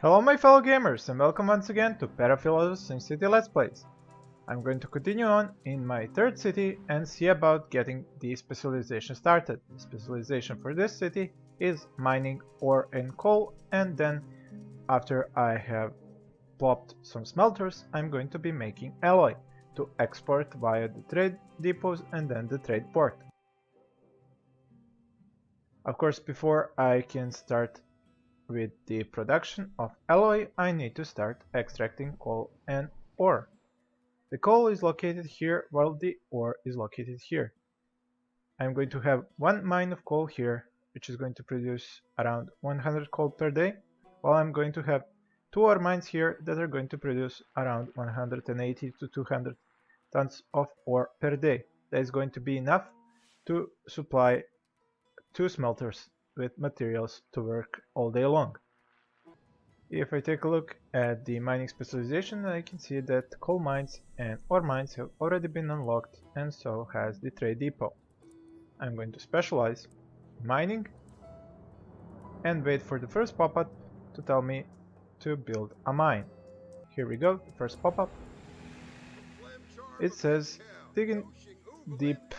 Hello my fellow gamers and welcome once again to Perafilozof SimCity Let's Plays. I'm going to continue on in my third city and see about getting the specialization started. The specialization for this city is mining ore and coal, and then after I have plopped some smelters, I'm going to be making alloy to export via the trade depots and then the trade port. Of course, before I can start with the production of alloy, I need to start extracting coal and ore. The coal is located here while the ore is located here. I'm going to have one mine of coal here, which is going to produce around 100 coal per day, while I'm going to have two ore mines here that are going to produce around 180 to 200 tons of ore per day. That is going to be enough to supply two smelters with materials to work all day long. If I take a look at the mining specialization, I can see that coal mines and ore mines have already been unlocked, and so has the trade depot. I'm going to specialize mining and wait for the first pop-up to tell me to build a mine. Here we go, the first pop-up. It says digging deep,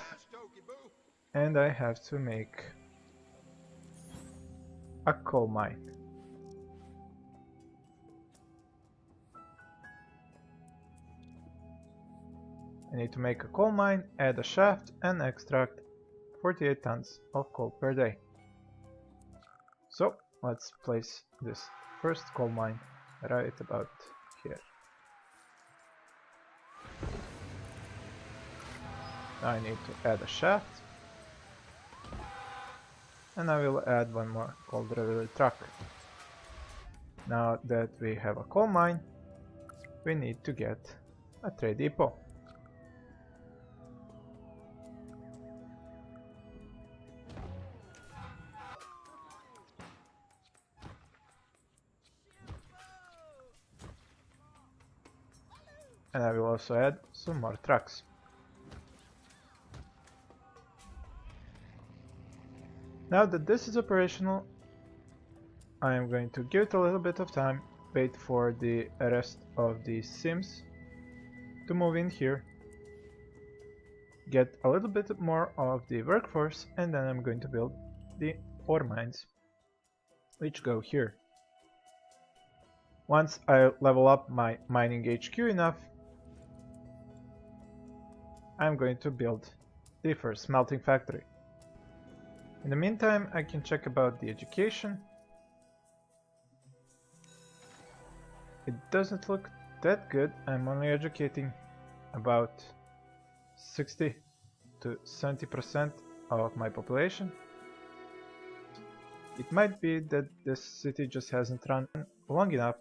and I have to make a coal mine. I need to make a coal mine, add a shaft and extract 48 tons of coal per day. So let's place this first coal mine right about here. Now I need to add a shaft, and I will add one more coal delivery truck. Now that we have a coal mine, we need to get a trade depot. And I will also add some more trucks. Now that this is operational, I am going to give it a little bit of time, wait for the rest of the sims to move in here, get a little bit more of the workforce, and then I'm going to build the ore mines, which go here. Once I level up my mining HQ enough, I'm going to build the first smelting factory. In the meantime, I can check about the education. It doesn't look that good. I'm only educating about 60 to 70% of my population. It might be that this city just hasn't run long enough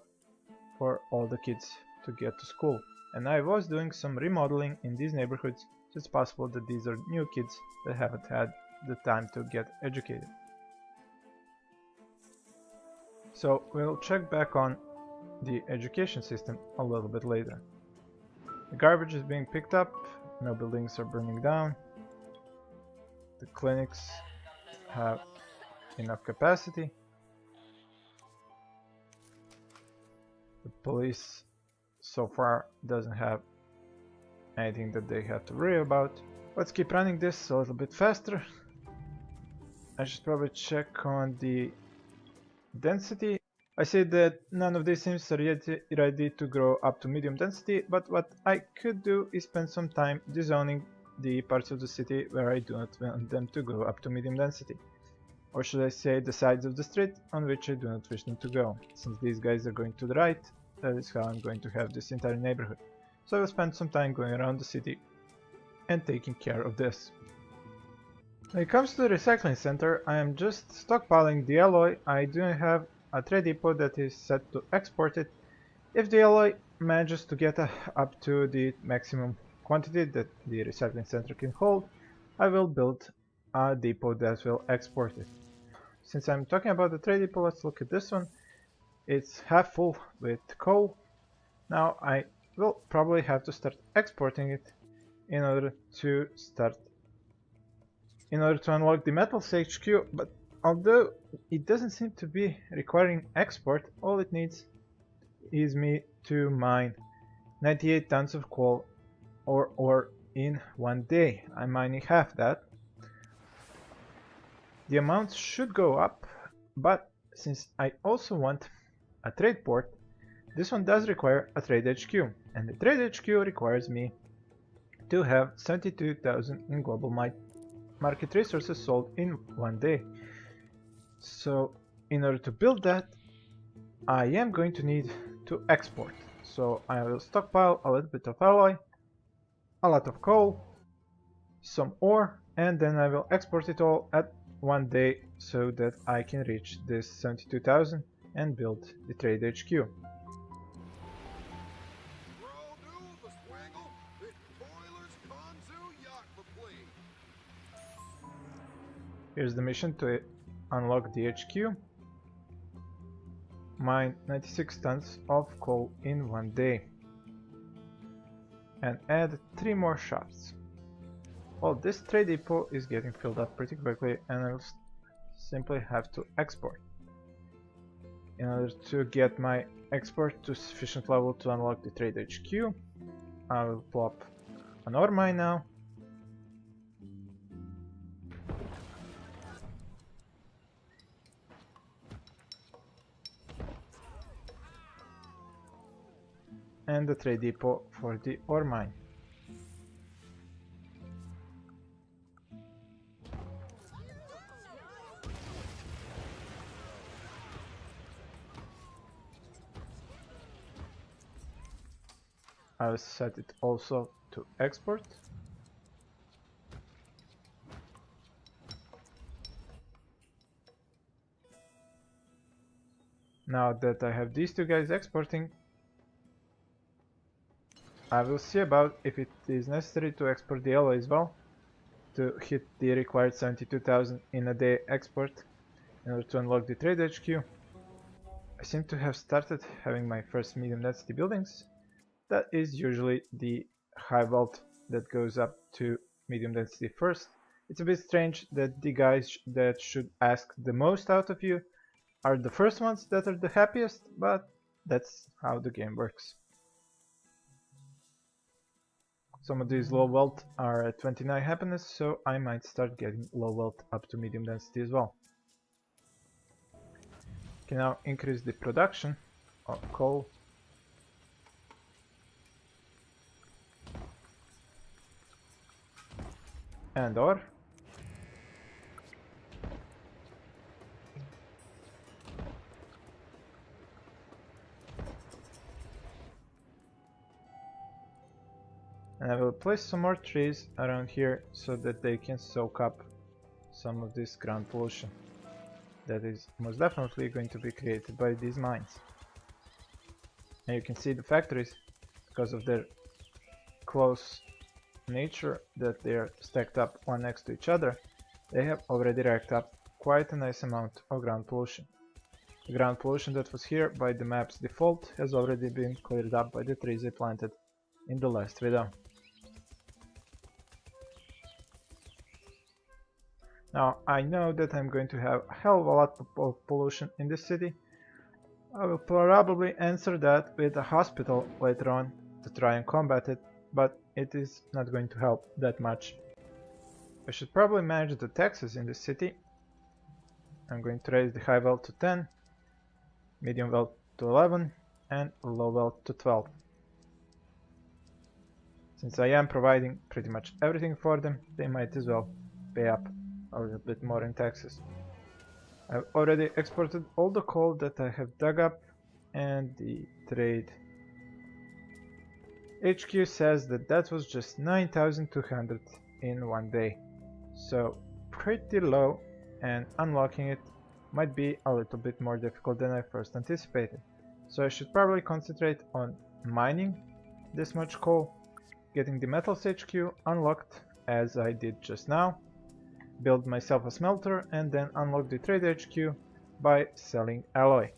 for all the kids to get to school. And I was doing some remodeling in these neighborhoods, so it's possible that these are new kids that haven't had the time to get educated. So we'll check back on the education system a little bit later. The garbage is being picked up, no buildings are burning down, the clinics have enough capacity, the police so far doesn't have anything that they have to worry about. Let's keep running this a little bit faster. I should probably check on the density. I see that none of these sims are yet ready to grow up to medium density, but what I could do is spend some time dezoning the parts of the city where I do not want them to go up to medium density. Or should I say the sides of the street on which I do not wish them to go. Since these guys are going to the right, that is how I'm going to have this entire neighborhood. So I will spend some time going around the city and taking care of this. When it comes to the recycling center, I am just stockpiling the alloy. I do have a trade depot that is set to export it. If the alloy manages to get up to the maximum quantity that the recycling center can hold, I will build a depot that will export it. Since I'm talking about the trade depot, let's look at this one. It's half full with coal. Now I will probably have to start exporting it in order to unlock the metals HQ, but although it doesn't seem to be requiring export, all it needs is me to mine 98 tons of coal or ore in one day. I'm mining half that. The amount should go up, but since I also want a trade port, this one does require a trade HQ, and the trade HQ requires me to have 72,000 in global market resources sold in one day. So in order to build that, I am going to need to export. So I will stockpile a little bit of alloy, a lot of coal, some ore, and then I will export it all at one day so that I can reach this 72,000 and build the trade HQ. Here's the mission to unlock the HQ. Mine 96 tons of coal in one day. And add 3 more shafts. Well, this trade depot is getting filled up pretty quickly and I'll simply have to export. In order to get my export to sufficient level to unlock the trade HQ, I will plop an ore mine now. And the trade depot for the ore mine. I'll set it also to export. Now that I have these two guys exporting, I will see about if it is necessary to export the alloy as well to hit the required 72,000 in a day export in order to unlock the trade HQ. I seem to have started having my first medium density buildings. That is usually the high vault that goes up to medium density first. It's a bit strange that the guys that should ask the most out of you are the first ones that are the happiest, but that's how the game works. Some of these low wealth are at 29 happiness, so I might start getting low wealth up to medium density as well. Can now increase the production of coal. And ore. And I will place some more trees around here so that they can soak up some of this ground pollution that is most definitely going to be created by these mines. And you can see the factories, because of their close nature that they are stacked up one next to each other, they have already racked up quite a nice amount of ground pollution. The ground pollution that was here by the map's default has already been cleared up by the trees I planted in the last video. Now I know that I'm going to have a hell of a lot of pollution in this city. I will probably answer that with a hospital later on to try and combat it, but it is not going to help that much. I should probably manage the taxes in this city. I'm going to raise the high wealth to 10, medium wealth to 11, and low wealth to 12. Since I am providing pretty much everything for them, they might as well pay up a little bit more in taxes. I've already exported all the coal that I have dug up, and the trade HQ says that that was just 9,200 in one day. So pretty low, and unlocking it might be a little bit more difficult than I first anticipated. So I should probably concentrate on mining this much coal, getting the metals HQ unlocked as I did just now, build myself a smelter, and then unlock the trade HQ by selling alloy.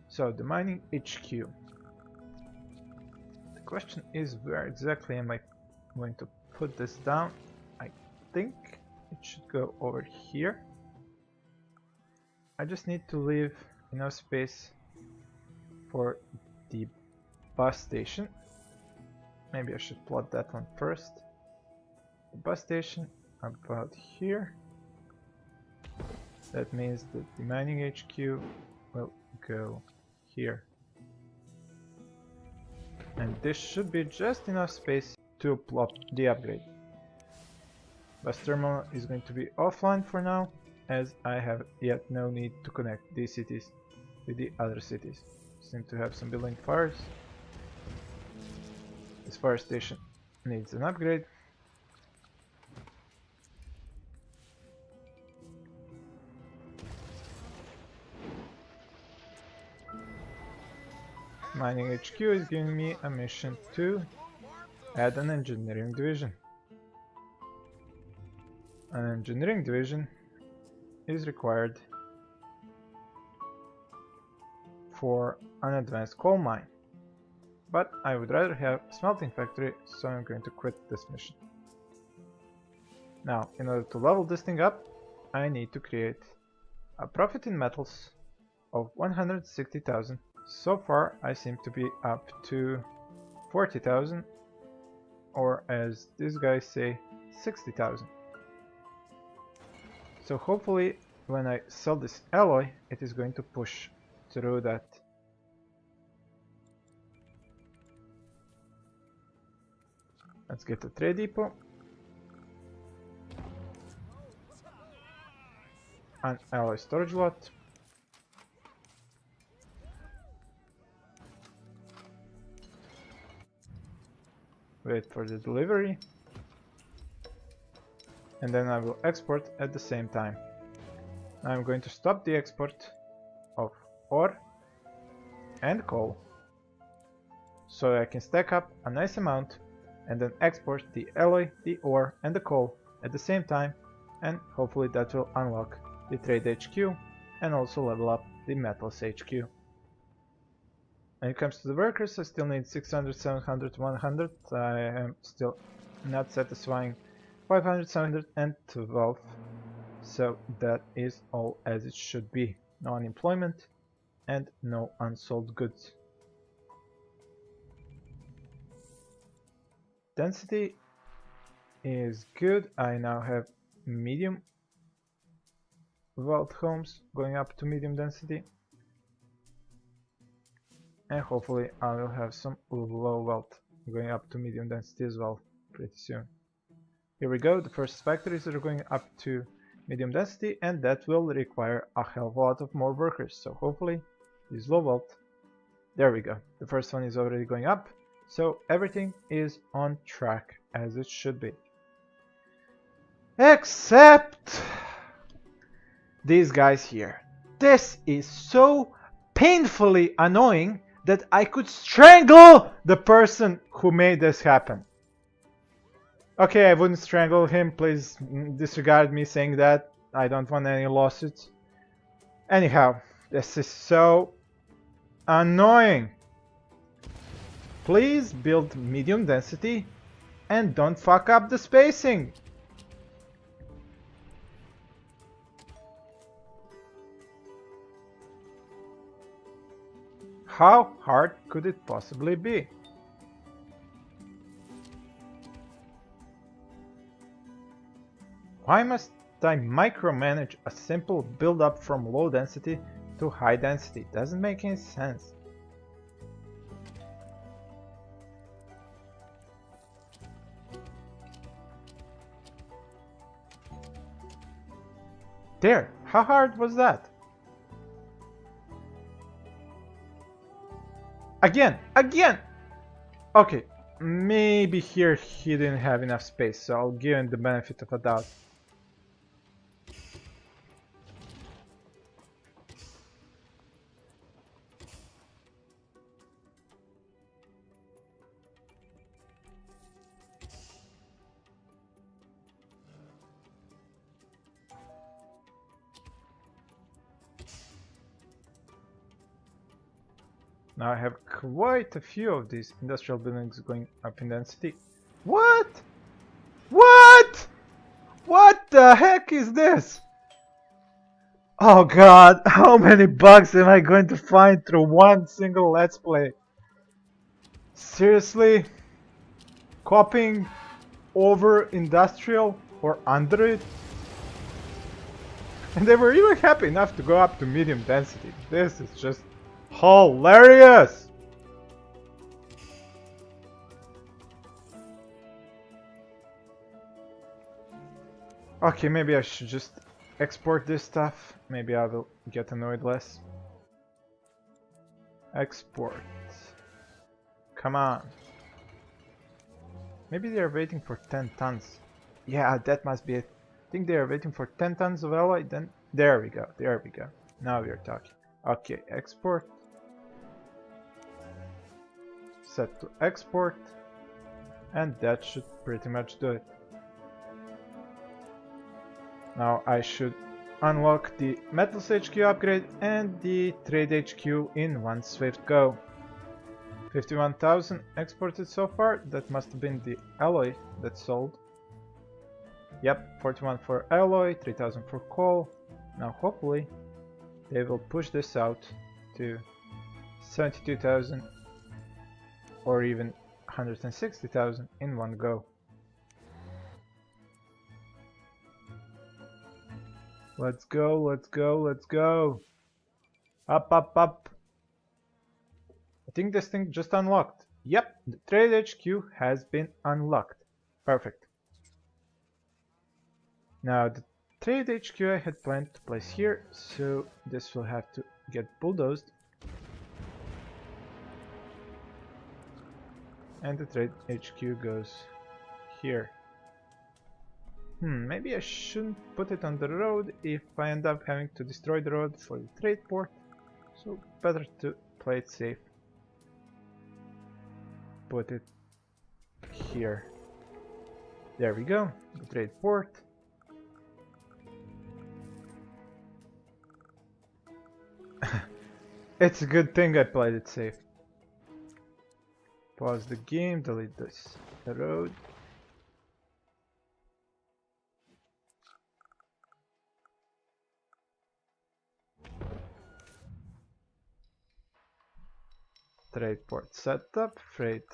So the mining HQ. The question is, where exactly am I going to put this down? I think it should go over here. I just need to leave enough space for the bus station. Maybe I should plot that one first. The bus station about here. That means that the mining HQ will go here. And this should be just enough space to plot the upgrade. Bus terminal is going to be offline for now, as I have yet no need to connect these cities with the other cities. Seem to have some building fires. This fire station needs an upgrade. Mining HQ is giving me a mission to add an engineering division. An engineering division is required for an advanced coal mine, but I would rather have a smelting factory, so I'm going to quit this mission. Now, in order to level this thing up, I need to create a profit in metals of 160,000. So far I seem to be up to 40,000, or as these guys say, 60,000. So hopefully when I sell this alloy, it is going to push through that. Let's get a trade depot. An alloy storage lot. Wait for the delivery. And then I will export at the same time. I'm going to stop the export of ore and coal, so I can stack up a nice amount and then export the alloy, the ore and the coal at the same time, and hopefully that will unlock the trade HQ and also level up the metals HQ. When it comes to the workers, I still need 600, 700, 100. I am still not satisfying 500, 712. So that is all as it should be. No unemployment and no unsold goods. Density is good. I now have medium wealth homes going up to medium density. And hopefully I will have some low wealth going up to medium density as well pretty soon. Here we go, the first factories are going up to medium density, and that will require a hell of a lot of more workers. So hopefully this low wealth. There we go. The first one is already going up. So everything is on track as it should be. Except these guys here. This is so painfully annoying that I could strangle the person who made this happen. Okay, I wouldn't strangle him, please disregard me saying that. I don't want any lawsuits. Anyhow, this is so annoying. Please build medium density and don't fuck up the spacing. How hard could it possibly be? Why must I micromanage a simple build-up from low density to high density? Doesn't make any sense. There, how hard was that? Again! Okay, maybe here he didn't have enough space, so I'll give him the benefit of a doubt. Now I have quite a few of these industrial buildings going up in density. What? What? What the heck is this? Oh god, how many bugs am I going to find through one single let's play? Seriously? Copying over industrial or under it? And they were even happy enough to go up to medium density. This is just hilarious! Okay, maybe I should just export this stuff. Maybe I will get annoyed less. Export. Come on. Maybe they are waiting for 10 tons. Yeah, that must be it. I think they are waiting for 10 tons of alloy, then... There we go, there we go. Now we are talking. Okay, export. Set to export. And that should pretty much do it. Now I should unlock the Metals HQ upgrade and the Trade HQ in one swift go. 51,000 exported so far. That must have been the alloy that sold. Yep, 41 for alloy, 3,000 for coal. Now hopefully they will push this out to 72,000 or even 160,000 in one go. Let's go, let's go, let's go. Up, up, up. I think this thing just unlocked. Yep, the Trade HQ has been unlocked. Perfect. Now the Trade HQ I had planned to place here, so this will have to get bulldozed. And the Trade HQ goes here. Maybe I shouldn't put it on the road if I end up having to destroy the road for the trade port. So better to play it safe. Put it here. There we go, the trade port. It's a good thing I played it safe. Pause the game, delete this road. Trade port setup, freight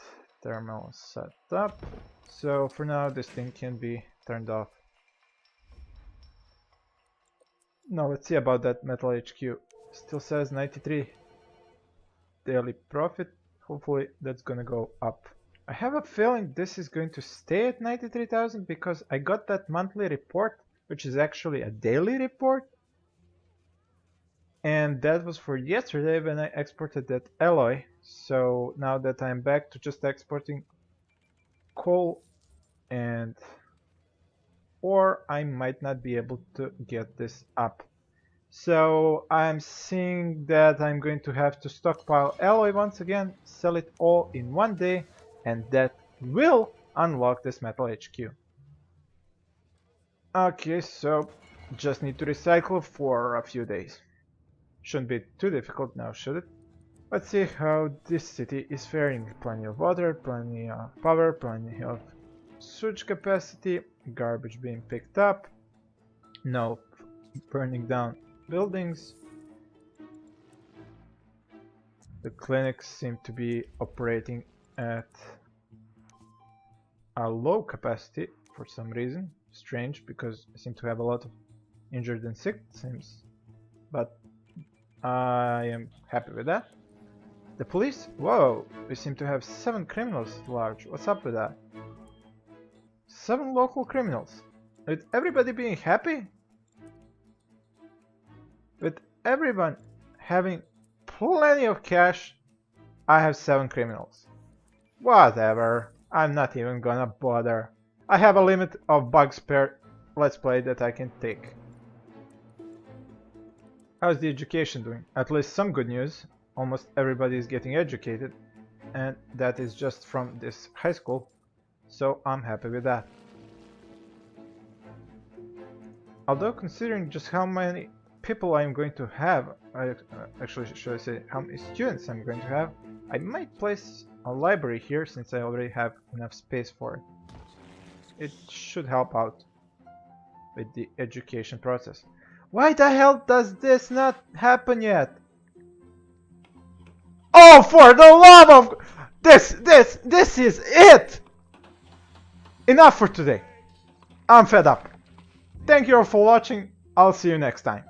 terminal setup. So for now this thing can be turned off. Now let's see about that Metal HQ. Still says 93 daily profit. Hopefully that's gonna go up. I have a feeling this is going to stay at 93,000 because I got that monthly report, which is actually a daily report. And that was for yesterday when I exported that alloy. So now that I'm back to just exporting coal and ore, I might not be able to get this up. So I'm seeing that I'm going to have to stockpile alloy once again, sell it all in one day, and that will unlock this Metal HQ. Okay, so just need to recycle for a few days. Shouldn't be too difficult now, should it? Let's see how this city is faring. Plenty of water, plenty of power, plenty of sewage capacity, garbage being picked up, no burning down buildings. The clinics seem to be operating at a low capacity for some reason. Strange, because I seem to have a lot of injured and sick teams, but I am happy with that. The police? Whoa, we seem to have 7 criminals at large. What's up with that? 7 local criminals. With everybody being happy? With everyone having plenty of cash, I have 7 criminals. Whatever, I'm not even gonna bother. I have a limit of bugs per let's play that I can take. How's the education doing? At least some good news. Almost everybody is getting educated, and that is just from this high school, so I'm happy with that. Although considering just how many people I'm going to have, actually should I say how many students I'm going to have, I might place a library here since I already have enough space for it. It should help out with the education process. Why the hell does this not happen yet? Oh, for the love of... This is it! Enough for today. I'm fed up. Thank you all for watching. I'll see you next time.